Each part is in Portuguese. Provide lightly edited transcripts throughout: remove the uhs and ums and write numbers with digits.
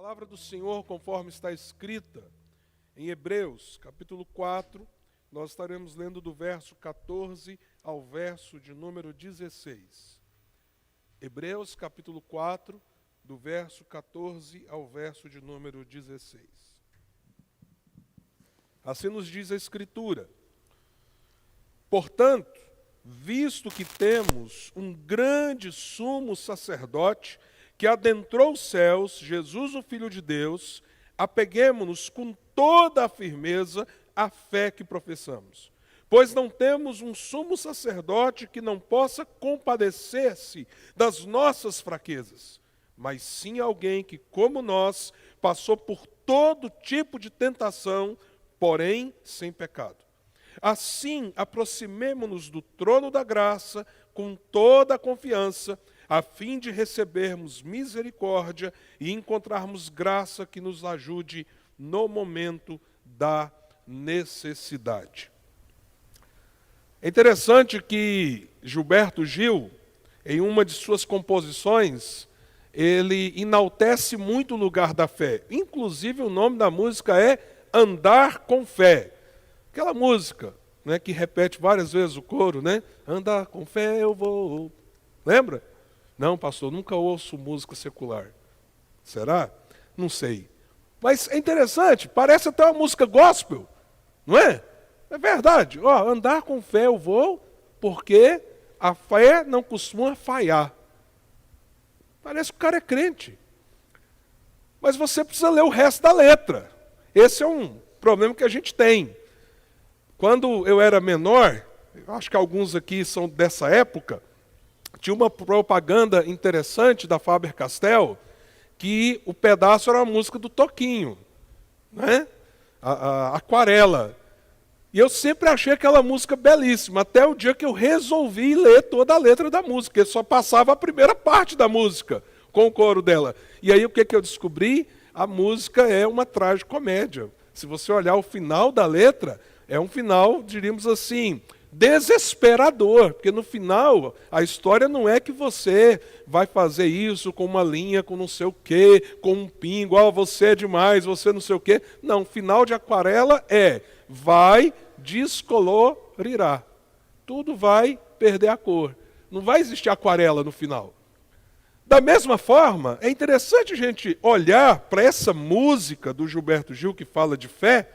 palavra do Senhor, conforme está escrita em Hebreus, capítulo 4, nós estaremos lendo do verso 14 ao verso de número 16. Hebreus, capítulo 4, do verso 14 ao verso de número 16. Assim nos diz a Escritura: portanto, visto que temos um grande sumo sacerdote que adentrou os céus, Jesus, o Filho de Deus, apeguemo-nos com toda a firmeza à fé que professamos. Pois não temos um sumo sacerdote que não possa compadecer-se das nossas fraquezas, mas sim alguém que, como nós, passou por todo tipo de tentação, porém sem pecado. Assim, aproximemo-nos do trono da graça com toda a confiança, a fim de recebermos misericórdia e encontrarmos graça que nos ajude no momento da necessidade. É interessante que Gilberto Gil, em uma de suas composições, ele enaltece muito o lugar da fé. Inclusive o nome da música é Andar com Fé. Aquela música, né, que repete várias vezes o coro, né? Andar com fé eu vou. Lembra? Não, pastor, nunca ouço música secular. Será? Não sei. Mas é interessante, parece até uma música gospel, não é? É verdade. Ó, andar com fé eu vou, porque a fé não costuma falhar. Parece que o cara é crente. Mas você precisa ler o resto da letra. Esse é um problema que a gente tem. Quando eu era menor, acho que alguns aqui são dessa época, tinha uma propaganda interessante da Faber-Castell, que o pedaço era a música do Toquinho, né? A Aquarela. E eu sempre achei aquela música belíssima, até o dia que eu resolvi ler toda a letra da música, porque só passava a primeira parte da música, com o coro dela. E aí o que eu descobri? A música é uma tragicomédia. Se você olhar o final da letra, é um final, diríamos assim, desesperador, porque no final a história não é que você vai fazer isso com uma linha, com não sei o quê, com um pingo, você é demais, você não sei o quê. Não, o final de Aquarela é, vai descolorirá. Tudo vai perder a cor. Não vai existir aquarela no final. Da mesma forma, é interessante a gente olhar para essa música do Gilberto Gil, que fala de fé,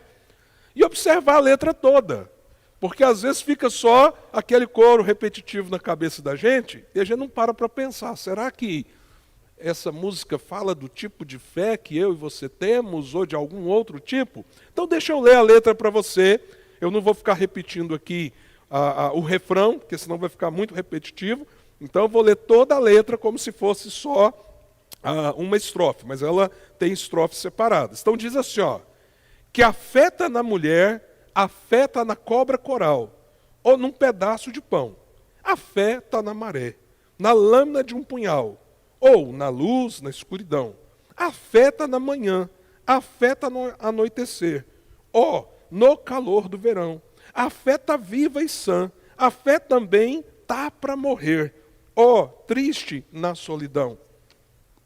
e observar a letra toda. Porque às vezes fica só aquele coro repetitivo na cabeça da gente, e a gente não para pensar, será que essa música fala do tipo de fé que eu e você temos, ou de algum outro tipo? Então deixa eu ler a letra para você, eu não vou ficar repetindo aqui o refrão, porque senão vai ficar muito repetitivo, então eu vou ler toda a letra como se fosse só uma estrofe, mas ela tem estrofes separadas. Então diz assim, ó, que a fé está na mulher, a fé está na cobra coral, ou num pedaço de pão. A fé está na maré, na lâmina de um punhal, ou na luz, na escuridão. A fé está na manhã, a fé está no anoitecer, ou no calor do verão. A fé está viva e sã, a fé também está para morrer, ó, triste na solidão.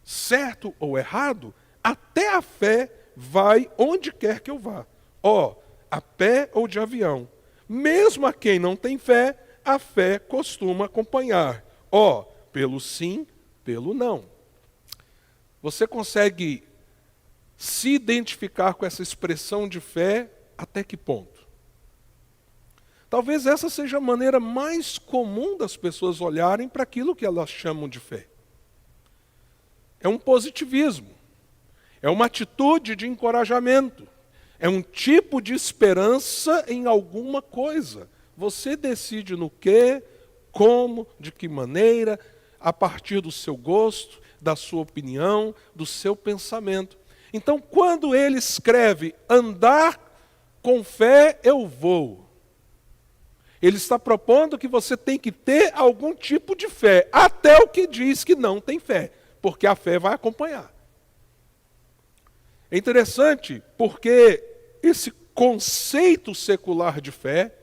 Certo ou errado, até a fé vai onde quer que eu vá, ó, a pé ou de avião. Mesmo a quem não tem fé, a fé costuma acompanhar, ó, pelo sim, pelo não. Você consegue se identificar com essa expressão de fé até que ponto? Talvez essa seja a maneira mais comum das pessoas olharem para aquilo que elas chamam de fé. É um positivismo, é uma atitude de encorajamento, é um tipo de esperança em alguma coisa. Você decide no quê, como, de que maneira, a partir do seu gosto, da sua opinião, do seu pensamento. Então, quando ele escreve, andar com fé eu vou, ele está propondo que você tem que ter algum tipo de fé, até o que diz que não tem fé, porque a fé vai acompanhar. É interessante porque esse conceito secular de fé,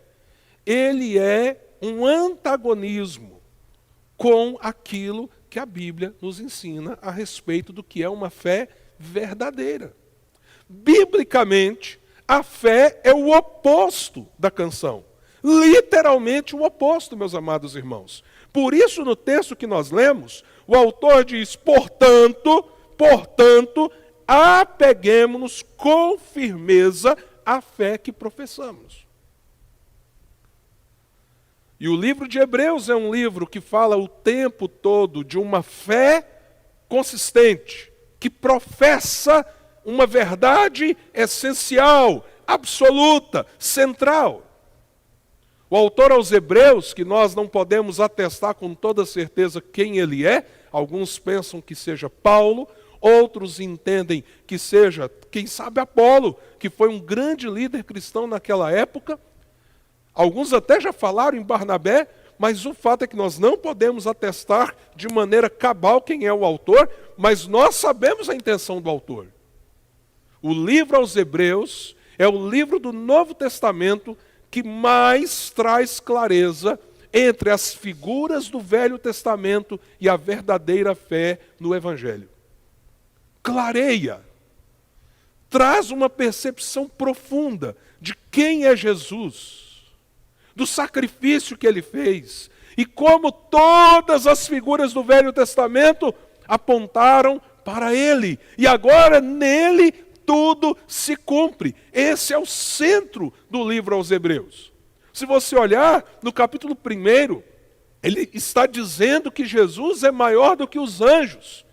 ele é um antagonismo com aquilo que a Bíblia nos ensina a respeito do que é uma fé verdadeira. Biblicamente, a fé é o oposto da canção. Literalmente o oposto, meus amados irmãos. Por isso, no texto que nós lemos, o autor diz, portanto, apeguemo-nos com firmeza à fé que professamos. E o livro de Hebreus é um livro que fala o tempo todo de uma fé consistente, que professa uma verdade essencial, absoluta, central. O autor aos Hebreus, que nós não podemos atestar com toda certeza quem ele é, alguns pensam que seja Paulo, outros entendem que seja, quem sabe, Apolo, que foi um grande líder cristão naquela época. Alguns até já falaram em Barnabé, mas o fato é que nós não podemos atestar de maneira cabal quem é o autor, mas nós sabemos a intenção do autor. O livro aos Hebreus é o livro do Novo Testamento que mais traz clareza entre as figuras do Velho Testamento e a verdadeira fé no Evangelho. Clareia, traz uma percepção profunda de quem é Jesus, do sacrifício que ele fez e como todas as figuras do Velho Testamento apontaram para ele. E agora nele tudo se cumpre. Esse é o centro do livro aos Hebreus. Se você olhar no capítulo 1, ele está dizendo que Jesus é maior do que os anjos.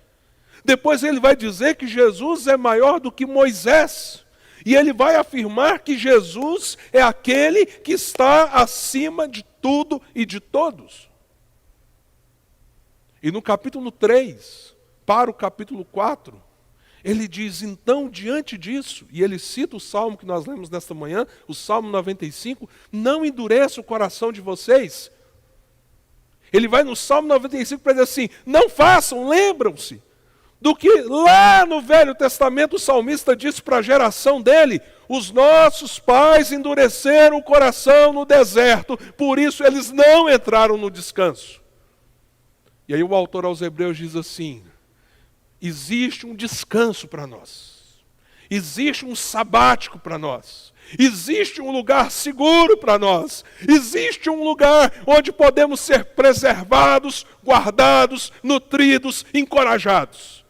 Depois ele vai dizer que Jesus é maior do que Moisés. E ele vai afirmar que Jesus é aquele que está acima de tudo e de todos. E no capítulo 3, para o capítulo 4, ele diz, então, diante disso, e ele cita o salmo que nós lemos nesta manhã, o Salmo 95, não endureça o coração de vocês. Ele vai no Salmo 95 para dizer assim, não façam, lembram-se do que lá no Velho Testamento o salmista disse para a geração dele, os nossos pais endureceram o coração no deserto, por isso eles não entraram no descanso. E aí o autor aos Hebreus diz assim, existe um descanso para nós, existe um sabático para nós, existe um lugar seguro para nós, existe um lugar onde podemos ser preservados, guardados, nutridos, encorajados.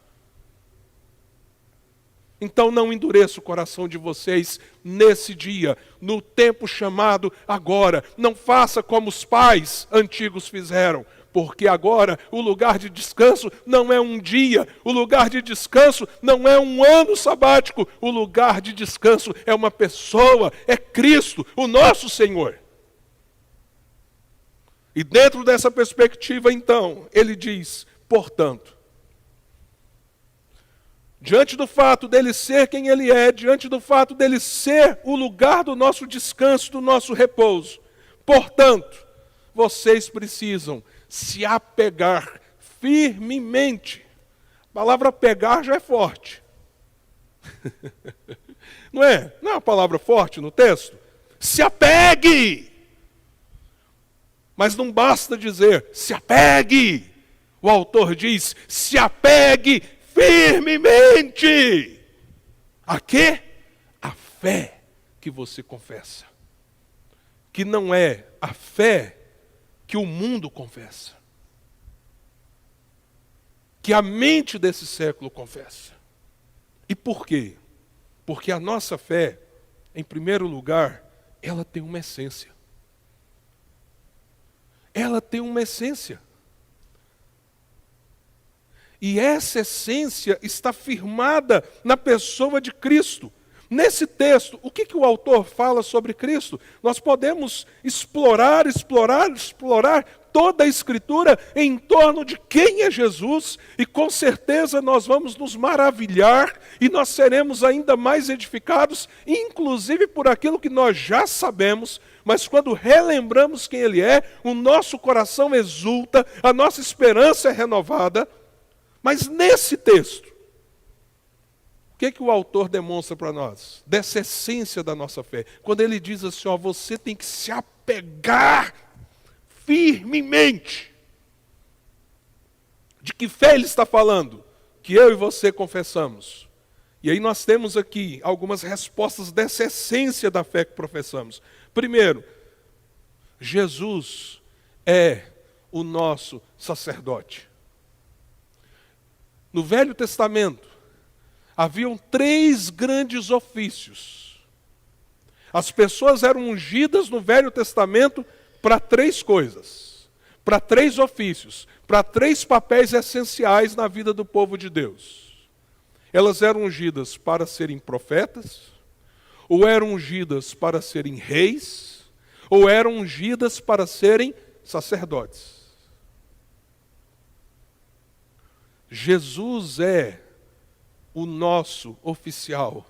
Então não endureça o coração de vocês nesse dia, no tempo chamado agora. Não faça como os pais antigos fizeram, porque agora o lugar de descanso não é um dia, o lugar de descanso não é um ano sabático, o lugar de descanso é uma pessoa, é Cristo, o nosso Senhor. E dentro dessa perspectiva, então, ele diz, portanto, diante do fato dele ser quem ele é, diante do fato dele ser o lugar do nosso descanso, do nosso repouso, portanto, vocês precisam se apegar firmemente. A palavra pegar já é forte. Não é? Não é uma palavra forte no texto? Se apegue! Mas não basta dizer, se apegue. O autor diz, se apegue firmemente. A quê? A fé que você confessa. Que não é a fé que o mundo confessa. Que a mente desse século confessa. E por quê? Porque a nossa fé, em primeiro lugar, ela tem uma essência. Ela tem uma essência. E essa essência está firmada na pessoa de Cristo. Nesse texto, o que o autor fala sobre Cristo? Nós podemos explorar toda a Escritura em torno de quem é Jesus, e com certeza nós vamos nos maravilhar, e nós seremos ainda mais edificados, inclusive por aquilo que nós já sabemos, mas quando relembramos quem Ele é, o nosso coração exulta, a nossa esperança é renovada. Mas nesse texto, o que o autor demonstra para nós? Dessa essência da nossa fé. Quando ele diz assim, ó, você tem que se apegar firmemente. De que fé ele está falando? Que eu e você confessamos. E aí nós temos aqui algumas respostas dessa essência da fé que professamos. Primeiro, Jesus é o nosso sacerdote. No Velho Testamento, haviam 3 grandes ofícios. As pessoas eram ungidas no Velho Testamento para 3 coisas, para 3 ofícios, para 3 papéis essenciais na vida do povo de Deus. Elas eram ungidas para serem profetas, ou eram ungidas para serem reis, ou eram ungidas para serem sacerdotes. Jesus é o nosso oficial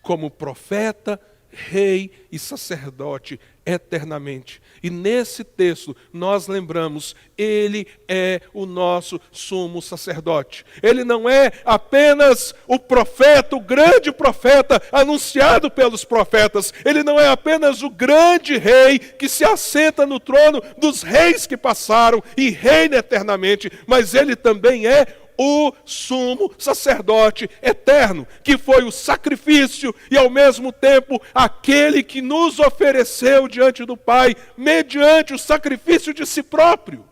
como profeta, rei e sacerdote eternamente. E nesse texto nós lembramos, ele é o nosso sumo sacerdote. Ele não é apenas o profeta, o grande profeta anunciado pelos profetas. Ele não é apenas o grande rei que se assenta no trono dos reis que passaram e reina eternamente, mas ele também é o sumo sacerdote eterno, que foi o sacrifício e ao mesmo tempo aquele que nos ofereceu diante do Pai, mediante o sacrifício de si próprio.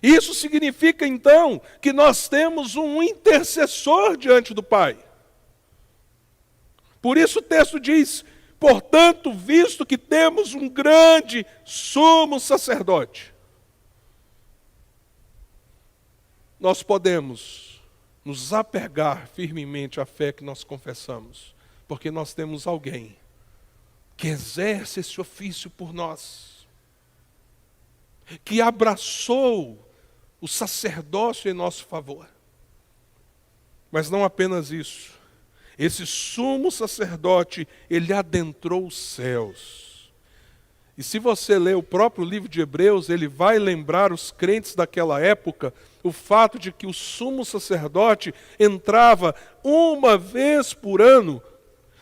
Isso significa então que nós temos um intercessor diante do Pai. Por isso o texto diz: portanto, visto que temos um grande sumo sacerdote, nós podemos nos apegar firmemente à fé que nós confessamos, porque nós temos alguém que exerce esse ofício por nós, que abraçou o sacerdócio em nosso favor. Mas não apenas isso, esse sumo sacerdote, ele adentrou os céus. E se você ler o próprio livro de Hebreus, ele vai lembrar os crentes daquela época o fato de que o sumo sacerdote entrava uma vez por ano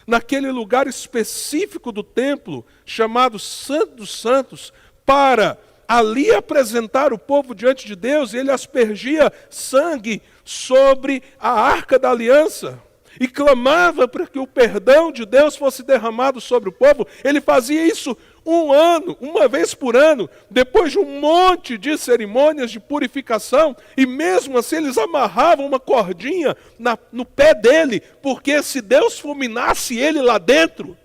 naquele lugar específico do templo, chamado Santo dos Santos, para ali apresentar o povo diante de Deus, e ele aspergia sangue sobre a arca da aliança e clamava para que o perdão de Deus fosse derramado sobre o povo. Ele fazia isso um ano, uma vez por ano, depois de um monte de cerimônias de purificação, e mesmo assim eles amarravam uma cordinha no pé dele, porque se Deus fulminasse ele lá dentro,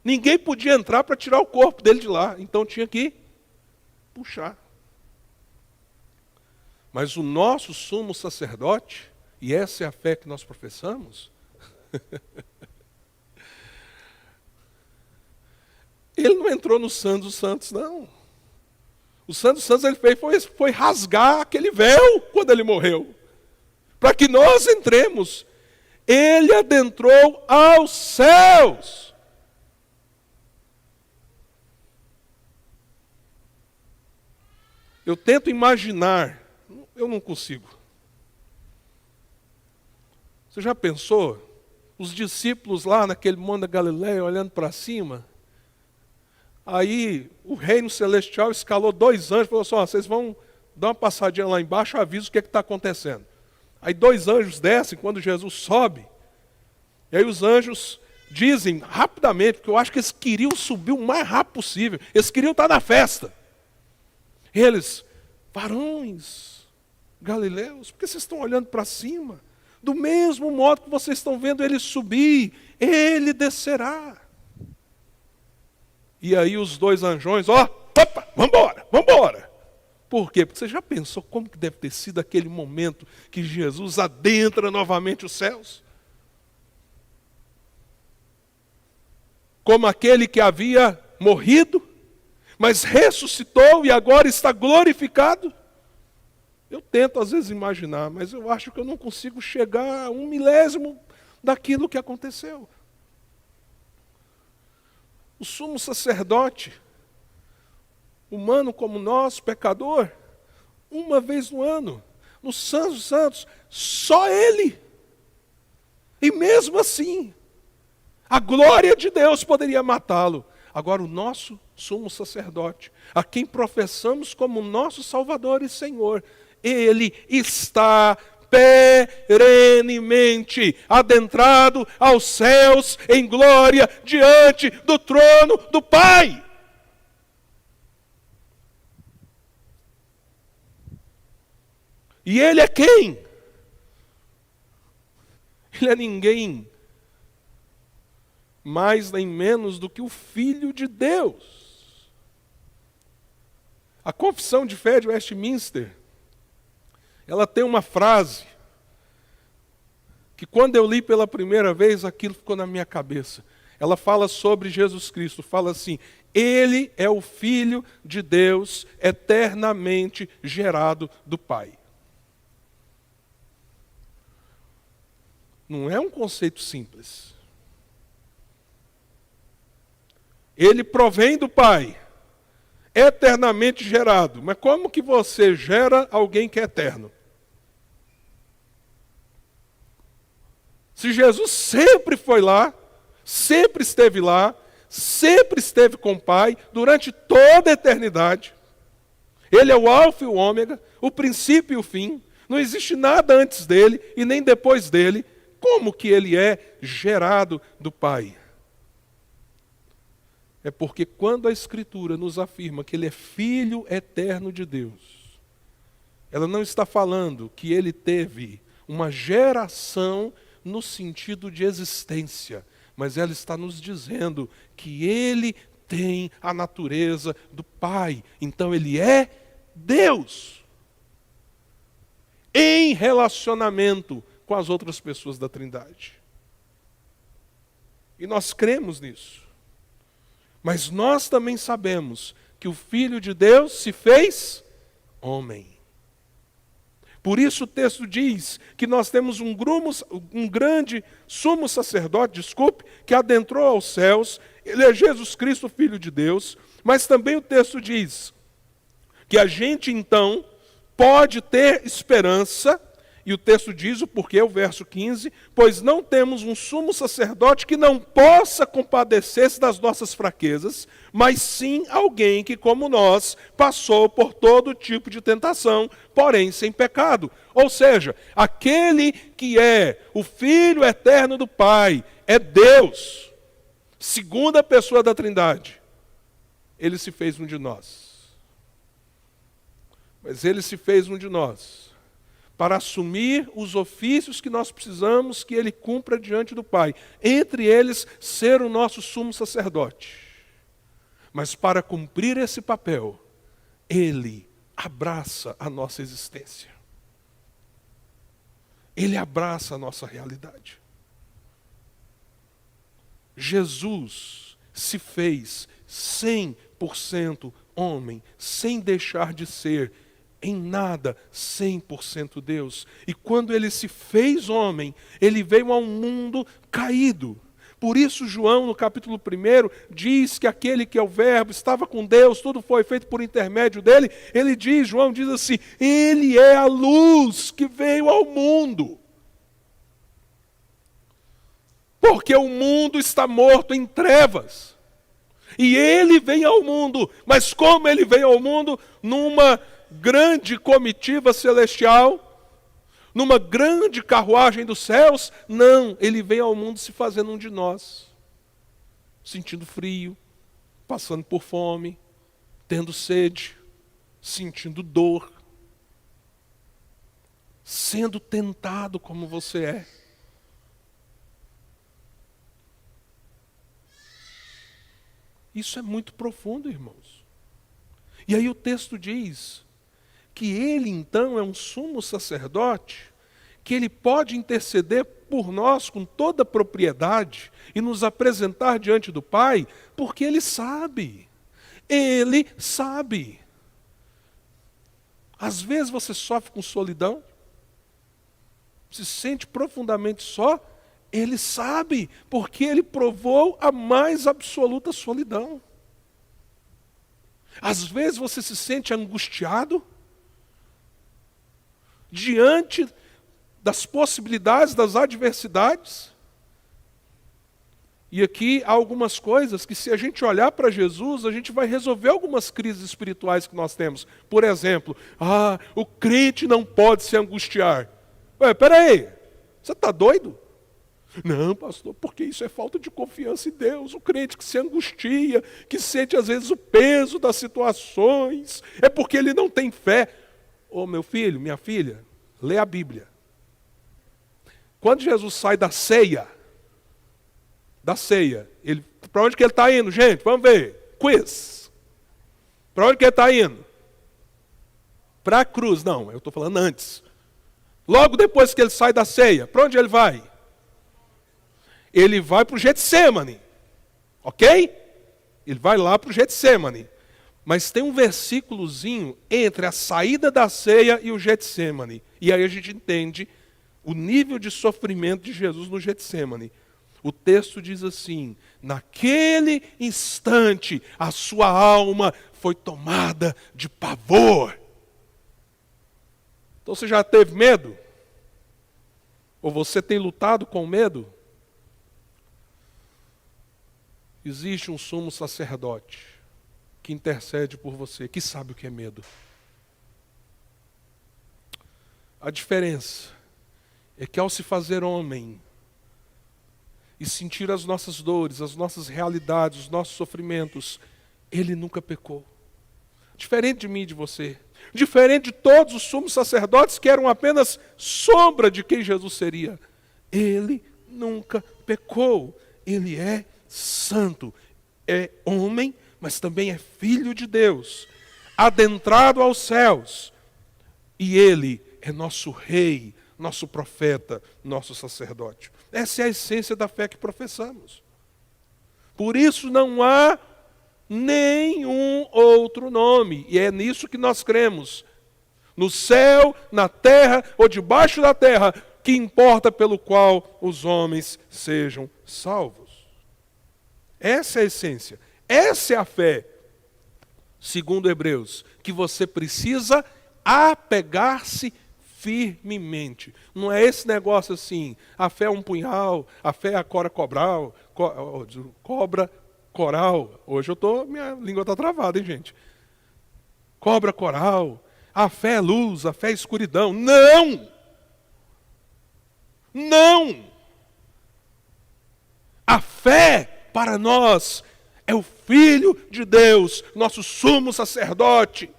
ninguém podia entrar para tirar o corpo dele de lá, então tinha que puxar. Mas o nosso sumo sacerdote, e essa é a fé que nós professamos, ele não entrou no Santo dos Santos, não. O Santo dos Santos ele fez foi rasgar aquele véu quando ele morreu, para que nós entremos. Ele adentrou aos céus. Eu tento imaginar, eu não consigo. Você já pensou? Os discípulos lá naquele monte da Galileia olhando para cima. Aí o reino celestial escalou 2 anjos e falou assim: vocês vão dar uma passadinha lá embaixo, avisa o que está acontecendo. Aí 2 anjos descem quando Jesus sobe. E aí os anjos dizem rapidamente, porque eu acho que eles queriam subir o mais rápido possível. Eles queriam estar na festa. Eles, varões galileus, por que vocês estão olhando para cima? Do mesmo modo que vocês estão vendo ele subir, ele descerá. E aí os 2 anjões, opa, vambora. Por quê? Porque você já pensou como que deve ter sido aquele momento que Jesus adentra novamente os céus? Como aquele que havia morrido, mas ressuscitou e agora está glorificado? Eu tento às vezes imaginar, mas eu acho que eu não consigo chegar a 1 milésimo daquilo que aconteceu. O sumo sacerdote, humano como nós, pecador, uma vez no ano, no Santo dos Santos, só ele. E mesmo assim, a glória de Deus poderia matá-lo. Agora o nosso sumo sacerdote, a quem professamos como nosso Salvador e Senhor, ele está perenemente adentrado aos céus em glória diante do trono do Pai. E ele é quem? Ele é ninguém mais nem menos do que o Filho de Deus. A Confissão de Fé de Westminster, ela tem uma frase que quando eu li pela primeira vez, aquilo ficou na minha cabeça. Ela fala sobre Jesus Cristo, fala assim: Ele é o Filho de Deus eternamente gerado do Pai. Não é um conceito simples. Ele provém do Pai, eternamente gerado. Mas como que você gera alguém que é eterno? Se Jesus sempre foi lá, sempre esteve lá, sempre esteve com o Pai, durante toda a eternidade. Ele é o alfa e o ômega, o princípio e o fim. Não existe nada antes dele e nem depois dele. Como que ele é gerado do Pai? É porque quando a Escritura nos afirma que ele é Filho eterno de Deus, ela não está falando que ele teve uma geração no sentido de existência, mas ela está nos dizendo que ele tem a natureza do Pai. Então ele é Deus em relacionamento com as outras pessoas da Trindade. E nós cremos nisso. Mas nós também sabemos que o Filho de Deus se fez homem. Por isso o texto diz que nós temos um grande sumo sacerdote, que adentrou aos céus. Ele é Jesus Cristo, Filho de Deus. Mas também o texto diz que a gente então pode ter esperança. E o texto diz o porquê, o verso 15: pois não temos um sumo sacerdote que não possa compadecer-se das nossas fraquezas, mas sim alguém que, como nós, passou por todo tipo de tentação, porém sem pecado. Ou seja, aquele que é o Filho eterno do Pai, é Deus, segunda pessoa da Trindade. Ele se fez um de nós. Mas ele se fez um de nós para assumir os ofícios que nós precisamos que ele cumpra diante do Pai. Entre eles, ser o nosso sumo sacerdote. Mas para cumprir esse papel, ele abraça a nossa existência. Ele abraça a nossa realidade. Jesus se fez 100% homem, sem deixar de ser em nada 100% Deus. E quando ele se fez homem, ele veio a um mundo caído. Por isso João, no capítulo 1, diz que aquele que é o Verbo estava com Deus, tudo foi feito por intermédio dele. João diz assim: ele é a luz que veio ao mundo. Porque o mundo está morto em trevas. E ele vem ao mundo. Mas como ele veio ao mundo? Numa grande comitiva celestial, numa grande carruagem dos céus? Não, ele vem ao mundo se fazendo um de nós, sentindo frio, passando por fome, tendo sede, sentindo dor, sendo tentado como você é. Isso é muito profundo, irmãos. E aí o texto diz que ele então é um sumo sacerdote, que ele pode interceder por nós com toda propriedade e nos apresentar diante do Pai, porque ele sabe. Ele sabe. Às vezes você sofre com solidão, se sente profundamente só. Ele sabe, porque ele provou a mais absoluta solidão. Às vezes você se sente angustiado diante das possibilidades, das adversidades. E aqui há algumas coisas que, se a gente olhar para Jesus, a gente vai resolver algumas crises espirituais que nós temos. Por exemplo, o crente não pode se angustiar. Ué, peraí, você está doido? Não, pastor, porque isso é falta de confiança em Deus. O crente que se angustia, que sente às vezes o peso das situações, é porque ele não tem fé. Ô meu filho, minha filha, lê a Bíblia. Quando Jesus sai da ceia, para onde que ele está indo, gente? Vamos ver. Quiz. Para onde que ele está indo? Para a cruz. Não, eu estou falando antes. Logo depois que ele sai da ceia, para onde ele vai? Ele vai para o Getsemane. Ok? Ele vai lá para o Getsemane. Mas tem um versículozinho entre a saída da ceia e o Getsemane. E aí a gente entende o nível de sofrimento de Jesus no Getsemane. O texto diz assim: naquele instante a sua alma foi tomada de pavor. Então você já teve medo? Ou você tem lutado com medo? Existe um sumo sacerdote que intercede por você, que sabe o que é medo. A diferença é que, ao se fazer homem e sentir as nossas dores, as nossas realidades, os nossos sofrimentos, ele nunca pecou. Diferente de mim e de você. Diferente de todos os sumos sacerdotes que eram apenas sombra de quem Jesus seria. Ele nunca pecou. Ele é santo. É homem, mas também é filho de Deus. Adentrado aos céus. E ele é nosso rei, nosso profeta, nosso sacerdote. Essa é a essência da fé que professamos. Por isso não há nenhum outro nome. E é nisso que nós cremos. No céu, na terra ou debaixo da terra, que importa pelo qual os homens sejam salvos. Essa é a essência. Essa é a fé, segundo Hebreus, que você precisa apegar-se firmemente. Não é esse negócio assim, a fé é um punhal, a fé é a cobra coral. Hoje minha língua está travada, hein, gente? Cobra coral, a fé é luz, a fé é escuridão. Não! Não! A fé para nós é o Filho de Deus, nosso sumo sacerdote,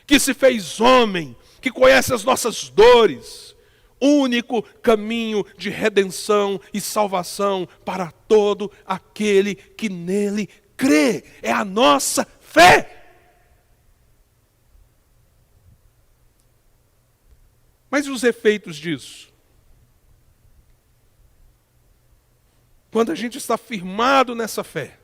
que se fez homem, que conhece as nossas dores, único caminho de redenção e salvação para todo aquele que nele crê. É a nossa fé. Mas e os efeitos disso? Quando a gente está firmado nessa fé,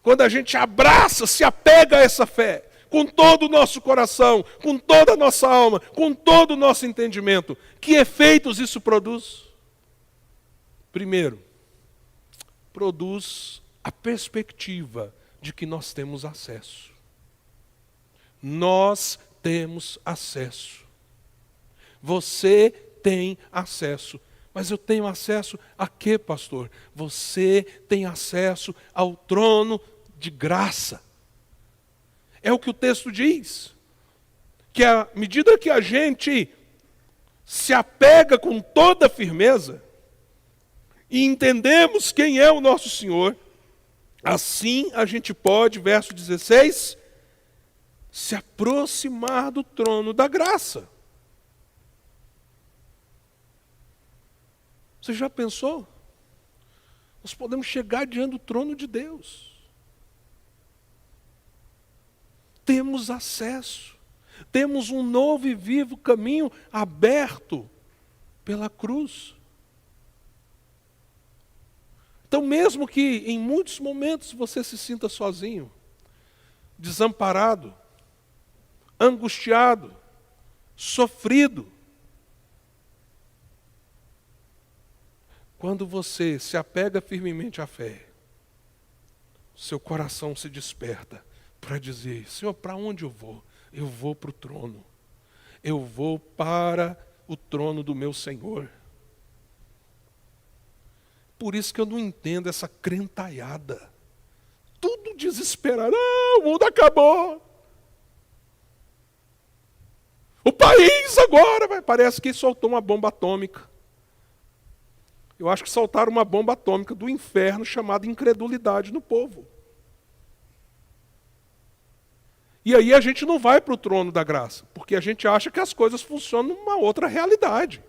quando a gente abraça, se apega a essa fé, com todo o nosso coração, com toda a nossa alma, com todo o nosso entendimento, que efeitos isso produz? Primeiro, produz a perspectiva de que nós temos acesso. Nós temos acesso. Você tem acesso. Mas eu tenho acesso a quê, pastor? Você tem acesso ao trono de graça. É o que o texto diz. Que à medida que a gente se apega com toda firmeza e entendemos quem é o nosso Senhor, assim a gente pode, verso 16, se aproximar do trono da graça. Você já pensou? Nós podemos chegar diante do trono de Deus. Temos acesso. Temos um novo e vivo caminho aberto pela cruz. Então, mesmo que em muitos momentos você se sinta sozinho, desamparado, angustiado, sofrido, quando você se apega firmemente à fé, seu coração se desperta para dizer: Senhor, para onde eu vou? Eu vou para o trono. Eu vou para o trono do meu Senhor. Por isso que eu não entendo essa crentaiada. Tudo desesperado. Ah, o mundo acabou. O país agora parece que soltou uma bomba atômica. Eu acho que soltaram uma bomba atômica do inferno chamada incredulidade no povo. E aí a gente não vai para o trono da graça, porque a gente acha que as coisas funcionam numa outra realidade.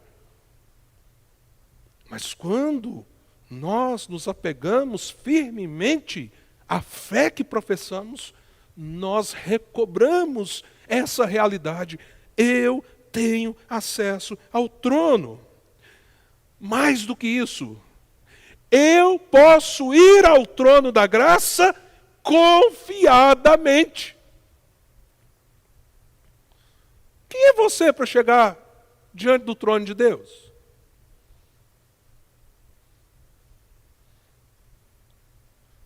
Mas quando nós nos apegamos firmemente à fé que professamos, nós recobramos essa realidade. Eu tenho acesso ao trono. Mais do que isso, eu posso ir ao trono da graça confiadamente. Quem é você para chegar diante do trono de Deus?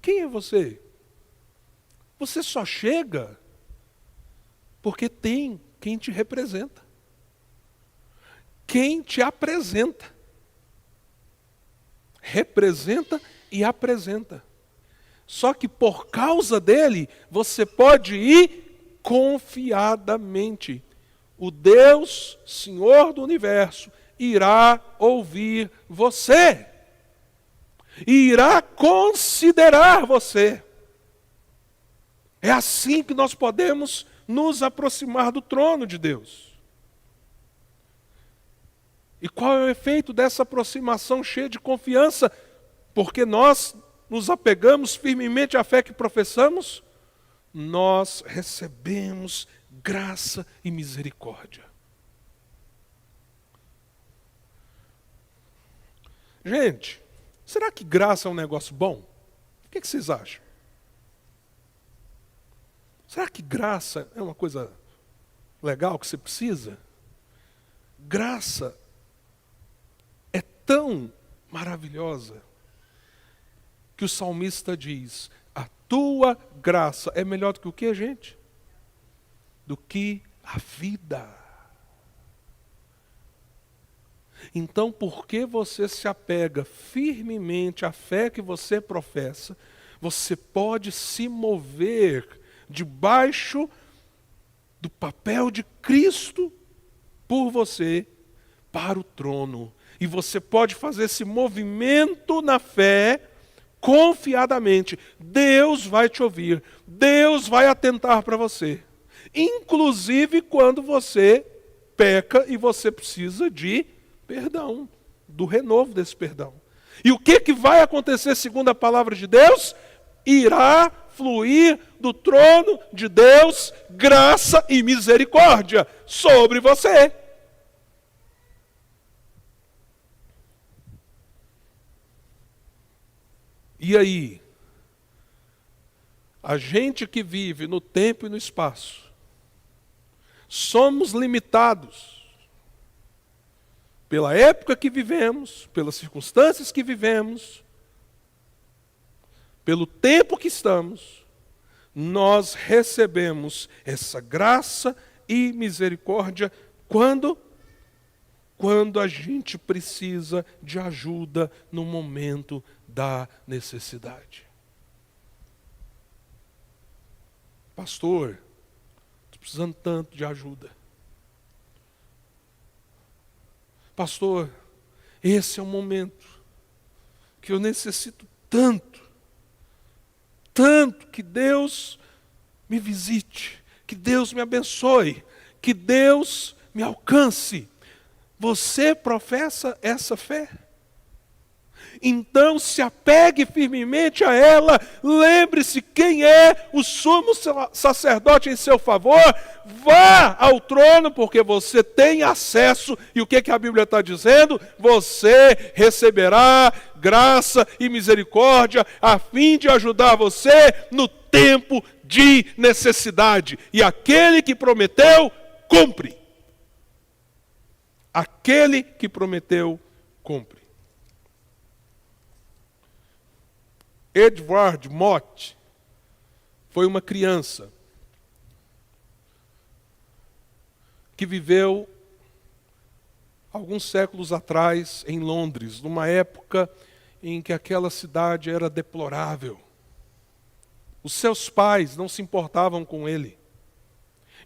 Quem é você? Você só chega porque tem quem te representa. Quem te apresenta. Representa e apresenta. Só que por causa dele, você pode ir confiadamente. O Deus, Senhor do Universo, irá ouvir você. E irá considerar você. É assim que nós podemos nos aproximar do trono de Deus. E qual é o efeito dessa aproximação cheia de confiança? Porque nós nos apegamos firmemente à fé que professamos, nós recebemos graça e misericórdia. Gente, será que graça é um negócio bom? O que vocês acham? Será que graça é uma coisa legal que você precisa? Graça é tão maravilhosa que o salmista diz: a tua graça é melhor do que o que, gente? Do que a vida. Então, por que você se apega firmemente à fé que você professa, você pode se mover debaixo do papel de Cristo por você para o trono. E você pode fazer esse movimento na fé confiadamente. Deus vai te ouvir. Deus vai atentar para você. Inclusive quando você peca e você precisa de perdão, do renovo desse perdão. E o que vai acontecer segundo a palavra de Deus? Irá fluir do trono de Deus graça e misericórdia sobre você. E aí, a gente que vive no tempo e no espaço, somos limitados pela época que vivemos, pelas circunstâncias que vivemos, pelo tempo que estamos, nós recebemos essa graça e misericórdia quando a gente precisa de ajuda no momento da necessidade. Pastor, estou precisando tanto de ajuda. Pastor, esse é o momento que eu necessito tanto que Deus me visite, que Deus me abençoe, que Deus me alcance. Você professa essa fé? Então se apegue firmemente a ela, lembre-se quem é o sumo sacerdote em seu favor, vá ao trono porque você tem acesso, e o que a Bíblia está dizendo? Você receberá graça e misericórdia a fim de ajudar você no tempo de necessidade, e aquele que prometeu, cumpre. Aquele que prometeu, cumpre. Edward Mott foi uma criança que viveu alguns séculos atrás em Londres, numa época em que aquela cidade era deplorável. Os seus pais não se importavam com ele.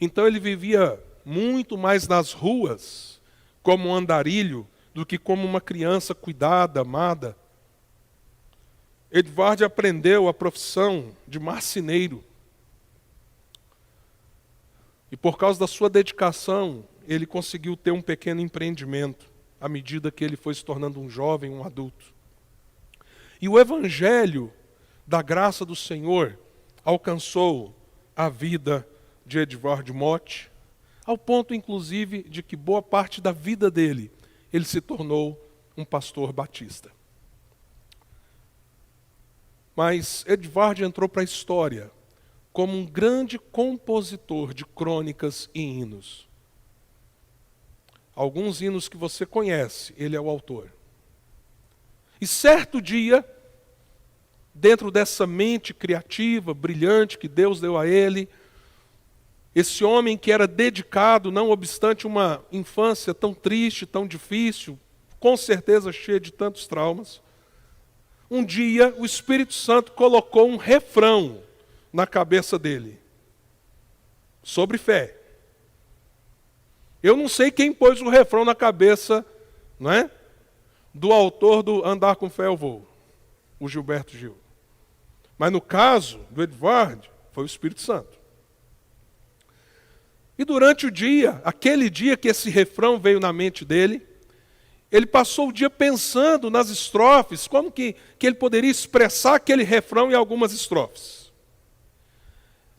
Então ele vivia muito mais nas ruas, como um andarilho, do que como uma criança cuidada, amada. Edvard aprendeu a profissão de marceneiro. E por causa da sua dedicação, ele conseguiu ter um pequeno empreendimento, à medida que ele foi se tornando um jovem, um adulto. E o evangelho da graça do Senhor alcançou a vida de Edvard Motte, ao ponto, inclusive, de que boa parte da vida dele, ele se tornou um pastor batista. Mas Edvard entrou para a história como um grande compositor de crônicas e hinos. Alguns hinos que você conhece, ele é o autor. E certo dia, dentro dessa mente criativa, brilhante que Deus deu a ele, esse homem que era dedicado, não obstante uma infância tão triste, tão difícil, com certeza cheia de tantos traumas, um dia o Espírito Santo colocou um refrão na cabeça dele, sobre fé. Eu não sei quem pôs o refrão na cabeça, não é? Do autor do Andar com Fé Eu Vou, o Gilberto Gil. Mas no caso do Edvard, foi o Espírito Santo. E durante o dia, aquele dia que esse refrão veio na mente dele, ele passou o dia pensando nas estrofes, como que ele poderia expressar aquele refrão em algumas estrofes.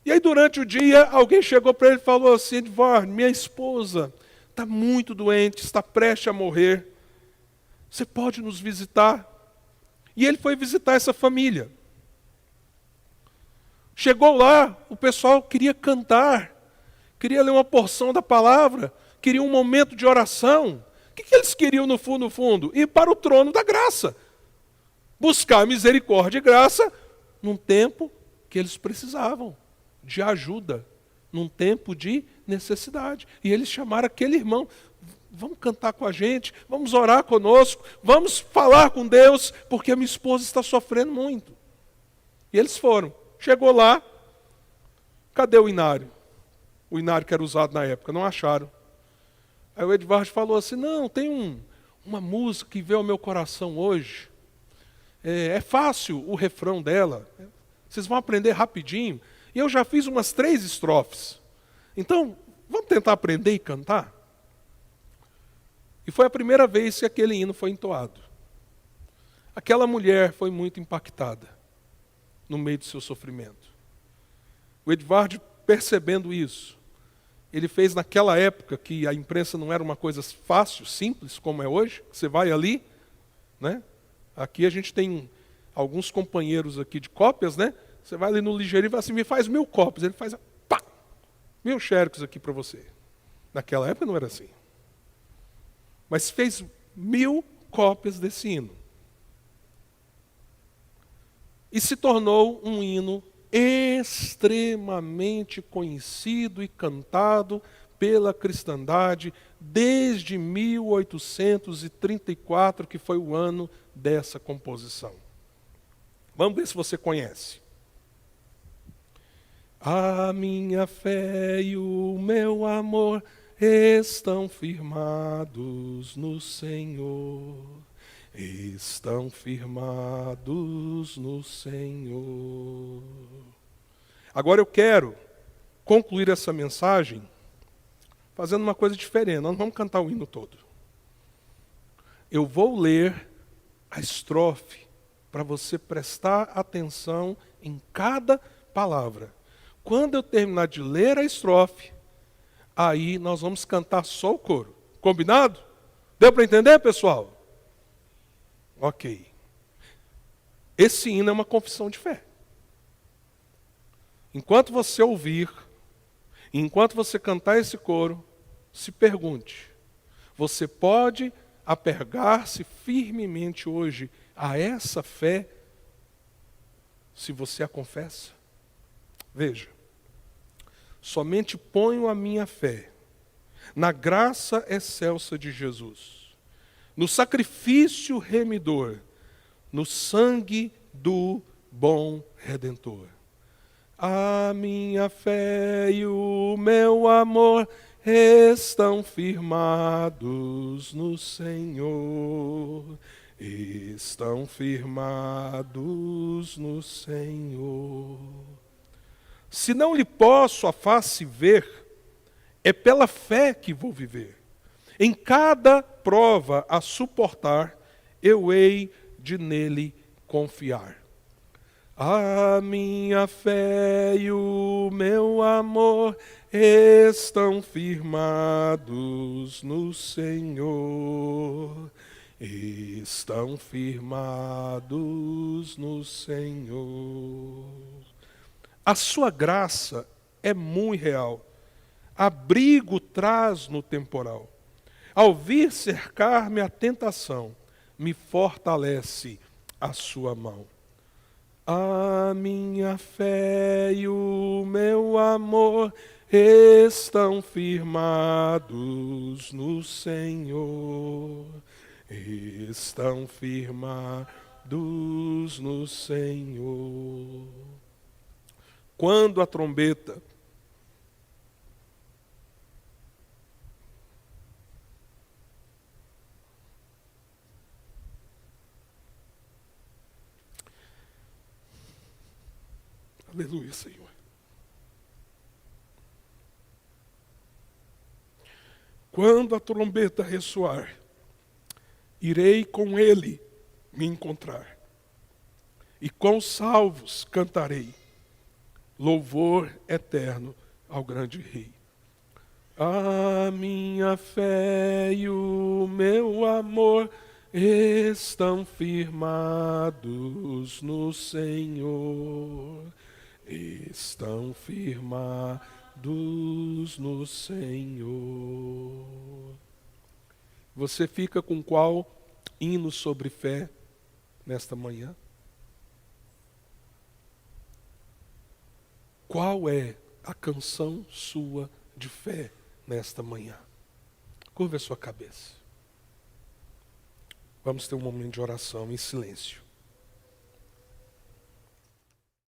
E aí durante o dia, alguém chegou para ele e falou assim: Edvard, minha esposa está muito doente, está prestes a morrer. Você pode nos visitar? E ele foi visitar essa família. Chegou lá, o pessoal queria cantar, queria ler uma porção da palavra, queria um momento de oração. O que eles queriam no fundo, no fundo? Ir para o trono da graça. Buscar misericórdia e graça num tempo que eles precisavam de ajuda, num tempo de necessidade. E eles chamaram aquele irmão: vamos cantar com a gente, vamos orar conosco, vamos falar com Deus, porque a minha esposa está sofrendo muito. E eles foram. Chegou lá, cadê o inário? O inário que era usado na época, não acharam. Aí o Edvard falou assim: não, tem uma música que veio ao meu coração hoje. É fácil o refrão dela, vocês vão aprender rapidinho. E eu já fiz umas 3 estrofes. Então, vamos tentar aprender e cantar? E foi a primeira vez que aquele hino foi entoado. Aquela mulher foi muito impactada no meio do seu sofrimento. O Edvard, percebendo isso, ele fez naquela época que a imprensa não era uma coisa fácil, simples, como é hoje. Você vai ali, né? Aqui a gente tem alguns companheiros aqui de cópias, né? Você vai ali no ligeirinho e fala assim: me faz 1000 cópias. Ele faz, pá, 1000 xerocos aqui para você. Naquela época não era assim. Mas fez 1000 cópias desse hino. E se tornou um hino extremamente conhecido e cantado pela cristandade desde 1834, que foi o ano dessa composição. Vamos ver se você conhece. A minha fé e o meu amor estão firmados no Senhor. Estão firmados no Senhor. Agora eu quero concluir essa mensagem fazendo uma coisa diferente. Nós não vamos cantar o hino todo. Eu vou ler a estrofe para você prestar atenção em cada palavra. Quando eu terminar de ler a estrofe, aí nós vamos cantar só o coro. Combinado? Deu para entender, pessoal? Ok. Esse hino é uma confissão de fé. Enquanto você ouvir, enquanto você cantar esse coro, se pergunte: você pode apegar-se firmemente hoje a essa fé se você a confessa? Veja, somente ponho a minha fé na graça excelsa de Jesus, no sacrifício remidor no sangue do bom Redentor. A minha fé e o meu amor estão firmados no Senhor. Estão firmados no Senhor. Se não lhe posso a face ver, é pela fé que vou viver. Em cada prova a suportar, eu hei de nele confiar. A minha fé e o meu amor estão firmados no Senhor. Estão firmados no Senhor. A sua graça é muito real. Abrigo traz no temporal. Ao vir cercar-me a tentação, me fortalece a sua mão. A minha fé e o meu amor estão firmados no Senhor. Estão firmados no Senhor. Quando a trombeta aleluia, Senhor. Quando a trombeta ressoar, irei com ele me encontrar, e com salvos cantarei, louvor eterno ao grande Rei. A minha fé e o meu amor estão firmados no Senhor. Estão firmados no Senhor. Você fica com qual hino sobre fé nesta manhã? Qual é a canção sua de fé nesta manhã? Curva a sua cabeça. Vamos ter um momento de oração em silêncio.